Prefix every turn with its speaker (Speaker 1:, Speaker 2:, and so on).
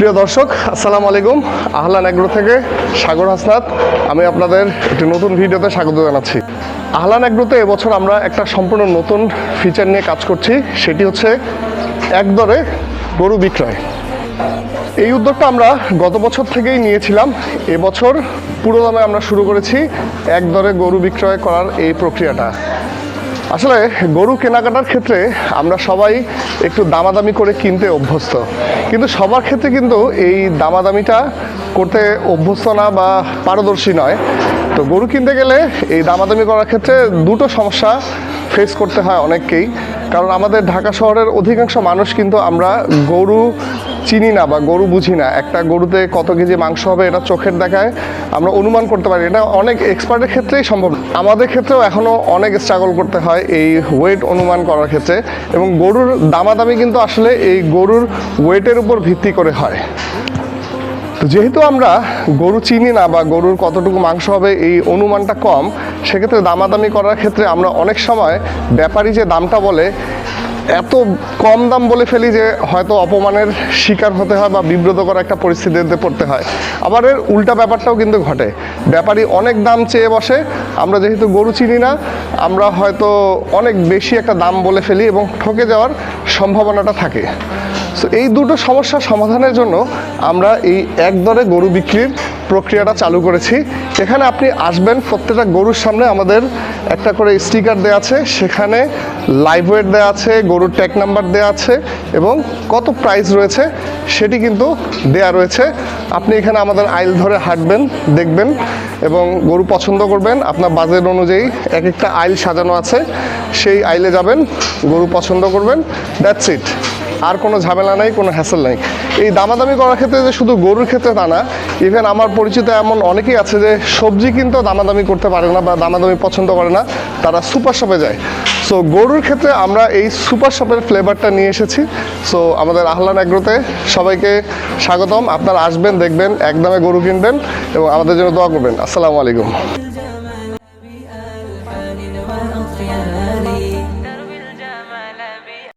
Speaker 1: প্রিয় দর্শক, আসসালামু আলাইকুম। আহলান এগ্রো থেকে সাগর হাসনাত আমি আপনাদের একটি নতুন ভিডিওতে স্বাগত জানাচ্ছি। আহলান এগ্রোতে এবছর আমরা একটা সম্পূর্ণ নতুন ফিচার নিয়ে কাজ করছি, সেটি হচ্ছে এক দরে গরু বিক্রয়। এই উদ্যোগটা আমরা গত বছর থেকেই নিয়েছিলাম। এবছর পুরো দামে আমরা শুরু করেছি এক দরে গরু বিক্রয় করার এই প্রক্রিয়াটা। আসলে গরু কেনাকাটার ক্ষেত্রে আমরা সবাই একটু দামাদামি করে কিনতে অভ্যস্ত, কিন্তু সবার ক্ষেত্রে কিন্তু এই দামাদামিটা করতে অভ্যস্ত না বা পারদর্শী নয়। তো গরু কিনতে গেলে এই দামাদামি করার ক্ষেত্রে দুটো সমস্যা ফেস করতে হয় অনেককেই। কারণ আমাদের ঢাকা শহরের অধিকাংশ মানুষ কিন্তু আমরা গরু চিনি না বা গরু বুঝি না। একটা গরুতে কত কেজি মাংস হবে এটা চোখের দেখায় আমরা অনুমান করতে পারি, এটা অনেক এক্সপার্টের ক্ষেত্রেই সম্ভব। আমাদের ক্ষেত্রেও এখনও অনেক স্ট্রাগল করতে হয় এই ওয়েট অনুমান করার ক্ষেত্রে, এবং গরুর দামাদামি কিন্তু আসলে এই গরুর ওয়েটের উপর ভিত্তি করে হয়। তো যেহেতু আমরা গরু চিনি না বা গরুর কতটুকু মাংস হবে এই অনুমানটা কম, সেক্ষেত্রে দামাদামি করার ক্ষেত্রে আমরা অনেক সময় ব্যাপারী যে দামটা বলে এত কম দাম বলে ফেলি যে হয়তো অপমানের শিকার হতে হয় বা বিব্রতকর একটা পরিস্থিতিতে পড়তে হয়। আবার এর উল্টা ব্যাপারটাও কিন্তু ঘটে, ব্যাপারী অনেক দাম চেয়ে বসে, আমরা যেহেতু গরু চিনি না আমরা হয়তো অনেক বেশি একটা দাম বলে ফেলি এবং ঠকে যাওয়ার সম্ভাবনাটা থাকে। সো এই দুটো সমস্যার সমাধানের জন্য আমরা এই এক দরে গরু বিক্রির প্রক্রিয়াটা চালু করেছি। এখানে আপনি আসবেন, প্রত্যেকটা গরুর সামনে আমাদের একটা করে স্টিকার দেওয়া আছে, সেখানে লাইভ ওয়েট দেওয়া আছে, গরুর ট্যাগ নাম্বার দেওয়া আছে এবং কত প্রাইস রয়েছে সেটি কিন্তু দেয়া রয়েছে। আপনি এখানে আমাদের আইল ধরে হাঁটবেন, দেখবেন এবং গরু পছন্দ করবেন। আপনার বাজেট অনুযায়ী এক একটা আইল সাজানো আছে, সেই আইলে যাবেন, গরু পছন্দ করবেন, দ্যাটস ইট। আর কোনো ঝামেলা নাই, কোনো হ্যাসেল নাই। এই দামাদামি করার ক্ষেত্রে যে শুধু গরুর ক্ষেত্রে তা না, ইভেন আমার পরিচিত এমন অনেকেই আছে যে সবজি কিনতেও দামাদামি করতে পারে না বা দামাদামি পছন্দ করে না, তারা সুপার শপে যায়। সো গরুর ক্ষেত্রে আমরা এই সুপার শপের ফ্লেভারটা নিয়ে এসেছি। সো আমাদের আহলান এগ্রোতে সবাইকে স্বাগতম। আপনারা আসবেন, দেখবেন, একদমে গরু কিনবেন এবং আমাদের জন্য দোয়া করবেন। আসসালামু আলাইকুম।